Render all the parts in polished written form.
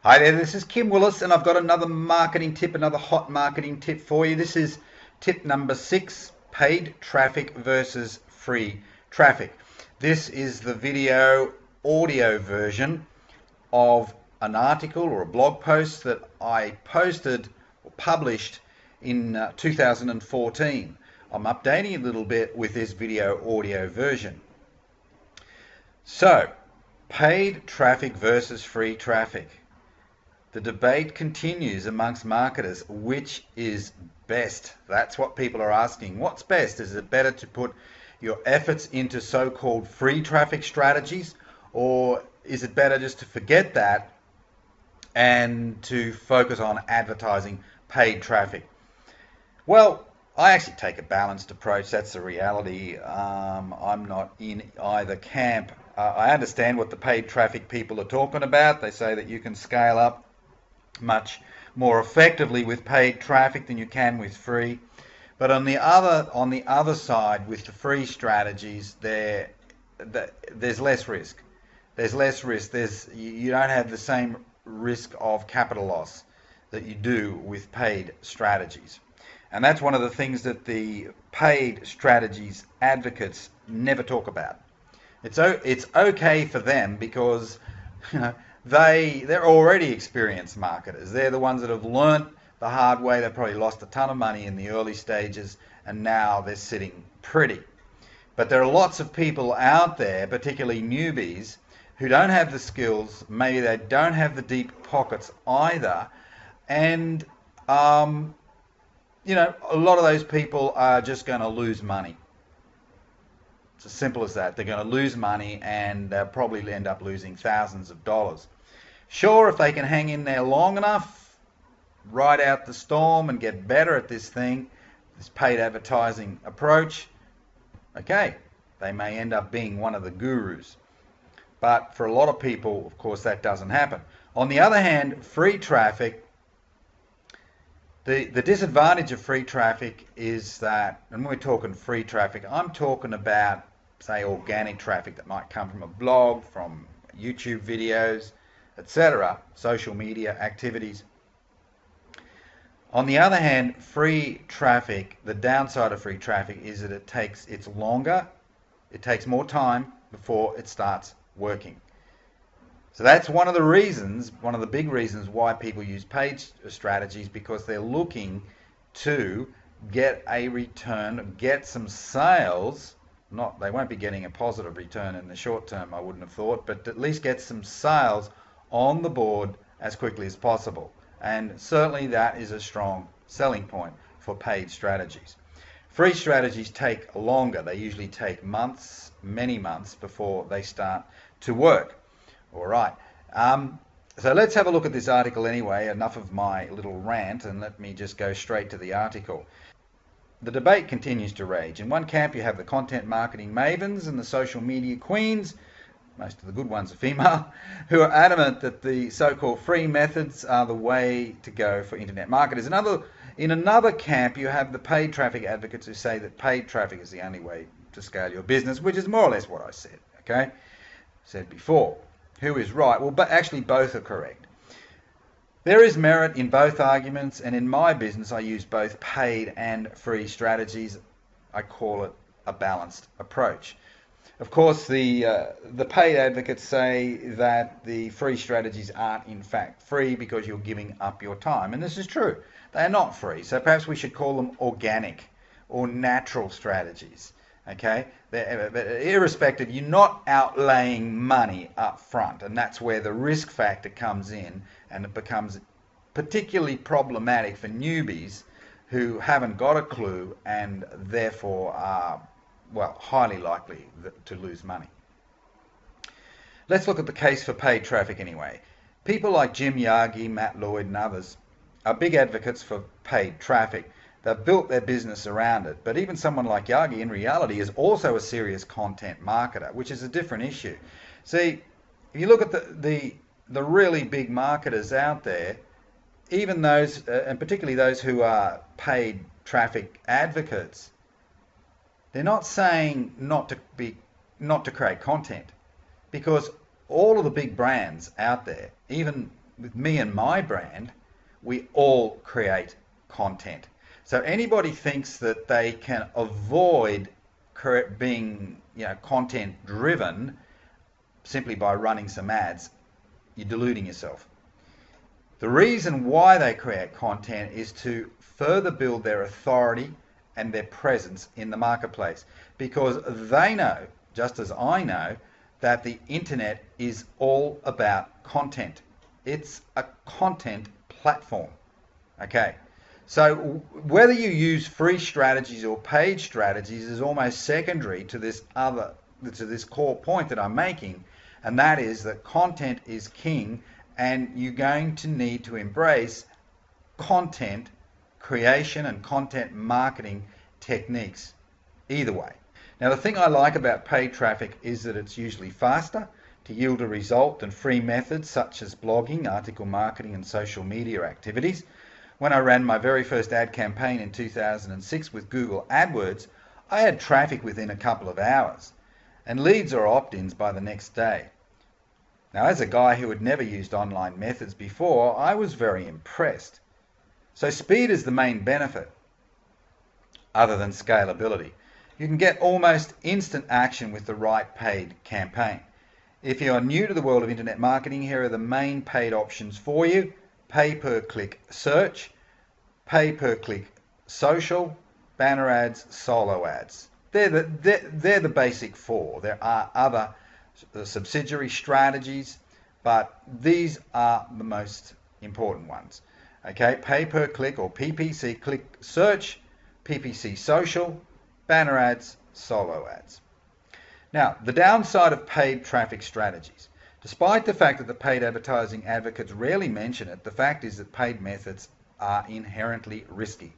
Hi there, this is Kim Willis, and I've got another marketing tip, another hot marketing tip for you. This is tip number 6, paid traffic versus free traffic. This is the video audio version of an article or a blog post that I posted or published in 2014. I'm updating a little bit with this video audio version. So, paid traffic versus free traffic. The debate continues amongst marketers. Which is best? That's what people are asking. What's best? Is it better to put your efforts into so-called free traffic strategies, or is it better just to forget that and to focus on advertising paid traffic? Well, I actually take a balanced approach. That's the reality. I'm not in either camp. I understand what the paid traffic people are talking about. They say that you can scale up much more effectively with paid traffic than you can with free. But on the other side, with the free strategies, there's less risk. There's less risk. You don't have the same risk of capital loss that you do with paid strategies. And that's one of the things that the paid strategies advocates never talk about. It's okay for them because they're already experienced marketers. They're the ones that have learnt the hard way. They've probably lost a ton of money in the early stages, and now they're sitting pretty. But there are lots of people out there, particularly newbies, who don't have the skills. Maybe they don't have the deep pockets either, and a lot of those people are just going to lose money. It's as simple as that. They're going to lose money, and they'll probably end up losing thousands of dollars. Sure, if they can hang in there long enough, ride out the storm and get better at this thing, this paid advertising approach, okay, they may end up being one of the gurus. But for a lot of people, of course, that doesn't happen. On the other hand, free traffic, the disadvantage of free traffic is that, and when we're talking free traffic, I'm talking about, say, organic traffic that might come from a blog, from YouTube videos, etc., social media activities. On the other hand, free traffic, the downside of free traffic is that it's longer, it takes more time before it starts working. So that's one of the big reasons why people use paid strategies, because they're looking to get a return, get some sales. They won't be getting a positive return in the short term, I wouldn't have thought, but at least get some sales on the board as quickly as possible. And certainly that is a strong selling point for paid strategies. Free strategies take longer. They usually take months, many months, before they start to work. All right. So let's have a look at this article anyway. Enough of my little rant, and let me just go straight to the article. The debate continues to rage. In one camp you have the content marketing mavens and the social media queens, most of the good ones are female, who are adamant that the so-called free methods are the way to go for internet marketers. In another camp you have the paid traffic advocates who say that paid traffic is the only way to scale your business, which is more or less what I said, okay? Said before. Who is right? Well, but actually both are correct. There is merit in both arguments, and in my business I use both paid and free strategies. I call it a balanced approach. Of course, the paid advocates say that the free strategies aren't in fact free because you're giving up your time, and this is true. They're not free, so perhaps we should call them organic or natural strategies. Okay, irrespective, you're not outlaying money up front, and that's where the risk factor comes in, and it becomes particularly problematic for newbies who haven't got a clue and therefore are, well, highly likely to lose money. Let's look at the case for paid traffic anyway. People like Jim Yagi, Matt Lloyd and others are big advocates for paid traffic. They've built their business around it. But even someone like Yagi, in reality, is also a serious content marketer, which is a different issue. See, if you look at the really big marketers out there, even those, and particularly those who are paid traffic advocates, they're not saying not to create content, because all of the big brands out there, even with me and my brand, we all create content. So anybody thinks that they can avoid being, content driven simply by running some ads, you're deluding yourself. The reason why they create content is to further build their authority and their presence in the marketplace, because they know, just as I know, that the internet is all about content. It's a content platform. Okay, so whether you use free strategies or paid strategies is almost secondary to this core point that I'm making, and that is that content is king, and you're going to need to embrace content creation and content marketing techniques either way. Now, the thing I like about paid traffic is that it's usually faster to yield a result than free methods such as blogging, article marketing, and social media activities. When I ran my very first ad campaign in 2006 with Google AdWords, I had traffic within a couple of hours and leads or opt-ins by the next day. Now, as a guy who had never used online methods before, I was very impressed. So speed is the main benefit, other than scalability. You can get almost instant action with the right paid campaign. If you are new to the world of internet marketing, here are the main paid options for you: pay-per-click search, pay-per-click social, banner ads, solo ads. They're the basic four. There are other subsidiary strategies, but these are the most important ones. Okay, pay-per-click or PPC, click search, PPC social, banner ads, solo ads. Now, the downside of paid traffic strategies. Despite the fact that the paid advertising advocates rarely mention it, the fact is that paid methods are inherently risky.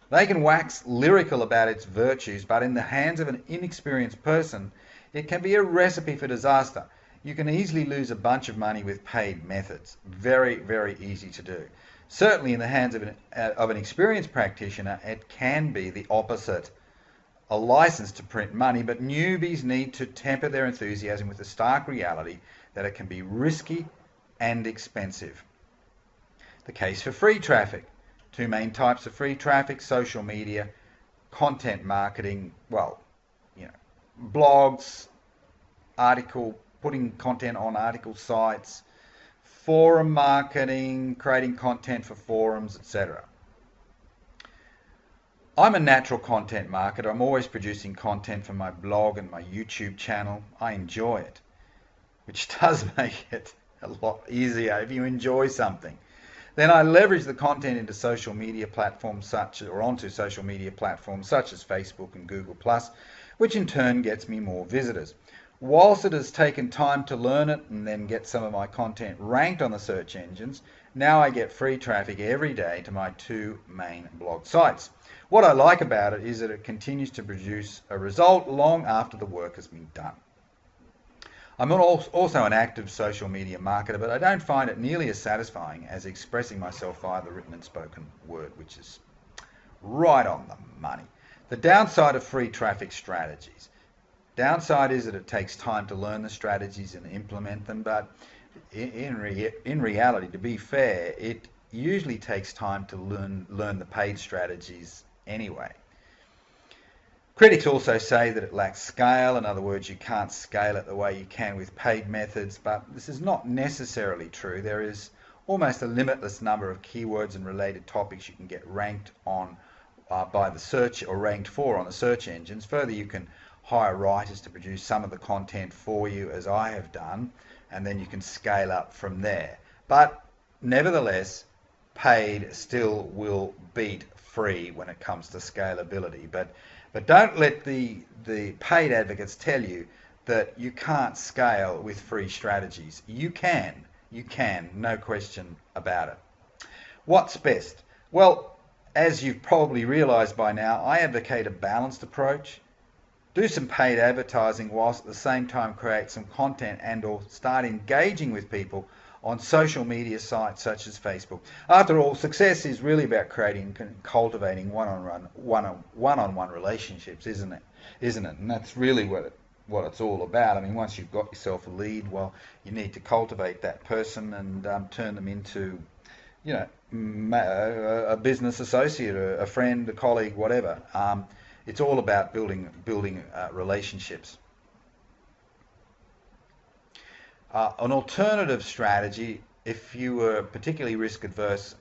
They can wax lyrical about its virtues, but in the hands of an inexperienced person, it can be a recipe for disaster. You can easily lose a bunch of money with paid methods. Very, very easy to do. Certainly in the hands of an experienced practitioner, it can be the opposite. A license to print money, but newbies need to temper their enthusiasm with the stark reality that it can be risky and expensive. The case for free traffic. Two main types of free traffic: social media, content marketing, blogs, putting content on article sites, forum marketing, creating content for forums, etc. I'm a natural content marketer. I'm always producing content for my blog and my YouTube channel. I enjoy it, which does make it a lot easier if you enjoy something. Then I leverage the content into social media platforms onto social media platforms such as Facebook and Google+, which in turn gets me more visitors. Whilst it has taken time to learn it and then get some of my content ranked on the search engines, now I get free traffic every day to my two main blog sites. What I like about it is that it continues to produce a result long after the work has been done. I'm also an active social media marketer, but I don't find it nearly as satisfying as expressing myself via the written and spoken word, which is right on the money. The downside of free traffic strategies. Downside is that it takes time to learn the strategies and implement them, but in reality, to be fair, it usually takes time to learn the paid strategies anyway. Critics also say that it lacks scale. In other words, you can't scale it the way you can with paid methods, but this is not necessarily true. There is almost a limitless number of keywords and related topics you can get ranked on by the search, or ranked for on the search engines. Further, you can hire writers to produce some of the content for you, as I have done, and then you can scale up from there. But nevertheless, paid still will beat free when it comes to scalability. But don't let the paid advocates tell you that you can't scale with free strategies. You can, no question about it. What's best? Well, as you've probably realized by now, I advocate a balanced approach. Do some paid advertising whilst at the same time create some content and or start engaging with people on social media sites such as Facebook. After all, success is really about creating and cultivating one-on-one relationships, isn't it? And that's really what what it's all about. I mean, once you've got yourself a lead, well, you need to cultivate that person and turn them into, you know, a business associate, a friend, a colleague, whatever. It's all about building relationships. An alternative strategy, if you were particularly risk adverse,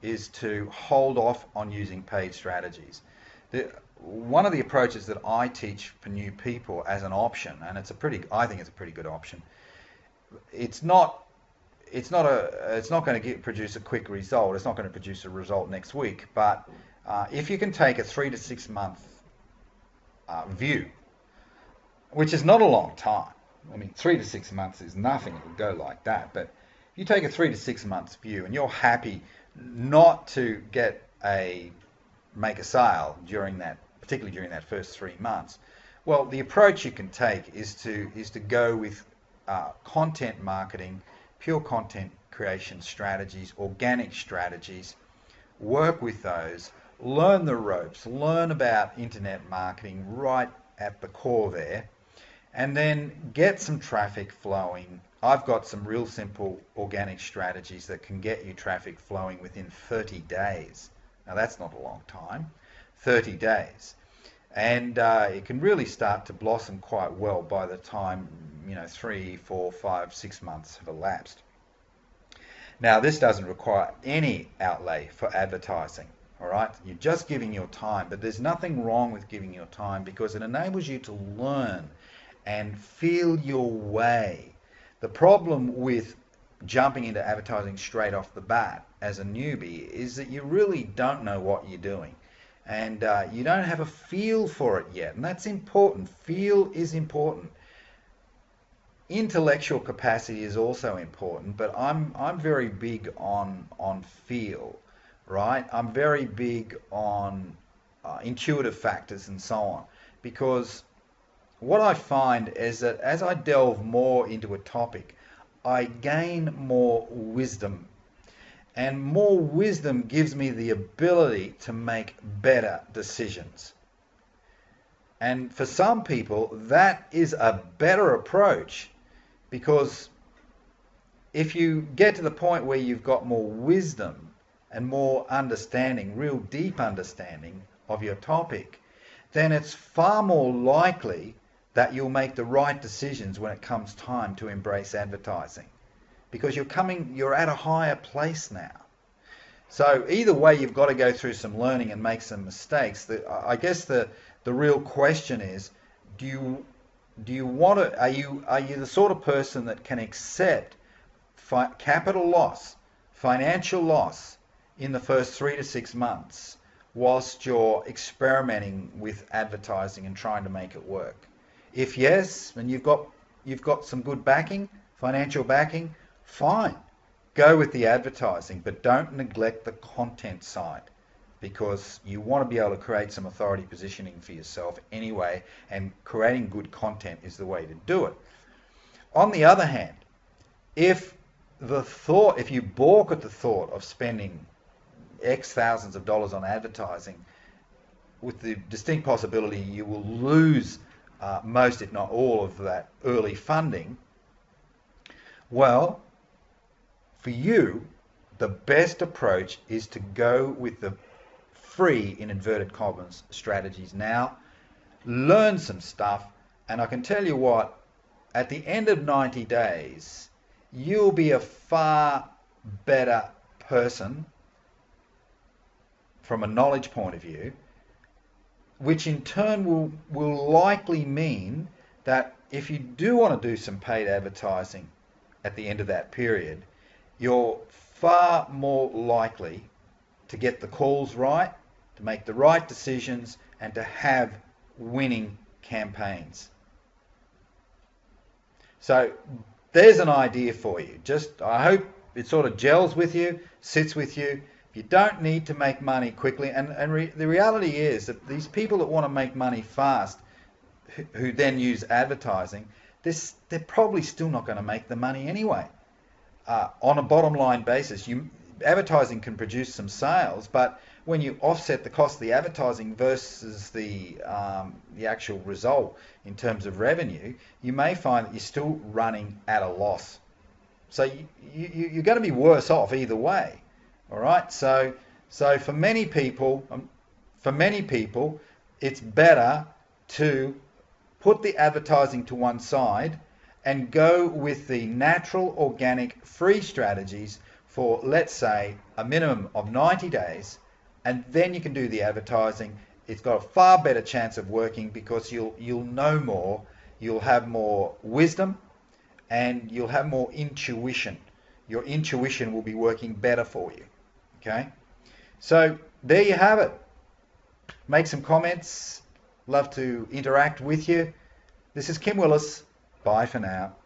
is to hold off on using paid strategies. One of the approaches that I teach for new people as an option, and I think it's a pretty good option. It's not going to produce a quick result. It's not going to produce a result next week. But if you can take a 3 to 6 month view, which is not a long time. I mean, 3 to 6 months is nothing. It will go like that. But if you take a 3 to 6 months view and you're happy not to make a sale particularly during that first 3 months, well, the approach you can take is to go with content marketing, pure content creation strategies, organic strategies, work with those, learn the ropes, learn about internet marketing right at the core there, and then get some traffic flowing. I've got some real simple organic strategies that can get you traffic flowing within 30 days. Now that's not a long time, 30 days. And it can really start to blossom quite well by the time, 3, 4, 5, 6 months have elapsed. Now this doesn't require any outlay for advertising. All right, you're just giving your time, but there's nothing wrong with giving your time because it enables you to learn and feel your way. The problem with jumping into advertising straight off the bat as a newbie is that you really don't know what you're doing, and you don't have a feel for it yet, and that's important. Feel is important. Intellectual capacity is also important, but I'm very big on feel. Right? I'm very big on intuitive factors and so on, because what I find is that as I delve more into a topic, I gain more wisdom, and more wisdom gives me the ability to make better decisions. And for some people, that is a better approach, because if you get to the point where you've got more wisdom and more understanding, real deep understanding of your topic, then it's far more likely that you'll make the right decisions when it comes time to embrace advertising, because you're at a higher place now. So either way, you've got to go through some learning and make some mistakes. I guess the real question is, do you want to? Are you the sort of person that can accept capital loss, financial loss, in the first 3 to 6 months whilst you're experimenting with advertising and trying to make it work? If yes, and you've got some good backing, financial backing, fine. Go with the advertising, but don't neglect the content side, because you want to be able to create some authority positioning for yourself anyway, and creating good content is the way to do it. On the other hand, if you balk at the thought of spending X thousands of dollars on advertising, with the distinct possibility you will lose most, if not all, of that early funding, well, for you, the best approach is to go with the free, in inverted commas, strategies now, learn some stuff, and I can tell you what, at the end of 90 days, you'll be a far better person from a knowledge point of view, which in turn will likely mean that if you do want to do some paid advertising at the end of that period, you're far more likely to get the calls right, to make the right decisions, and to have winning campaigns. So there's an idea for you. I hope it sort of gels with you, sits with you. You don't need to make money quickly, and the reality is that these people that want to make money fast, who then use advertising, they're probably still not going to make the money anyway. On a bottom line basis, advertising can produce some sales, but when you offset the cost of the advertising versus the actual result in terms of revenue, you may find that you're still running at a loss. So you're going to be worse off either way. All right. So for many people, it's better to put the advertising to one side and go with the natural, organic, free strategies for, let's say, a minimum of 90 days, and then you can do the advertising. It's got a far better chance of working because you'll know more, you'll have more wisdom, and you'll have more intuition. Your intuition will be working better for you. Okay? So there you have it. Make some comments. Love to interact with you. This is Kim Willis. Bye for now.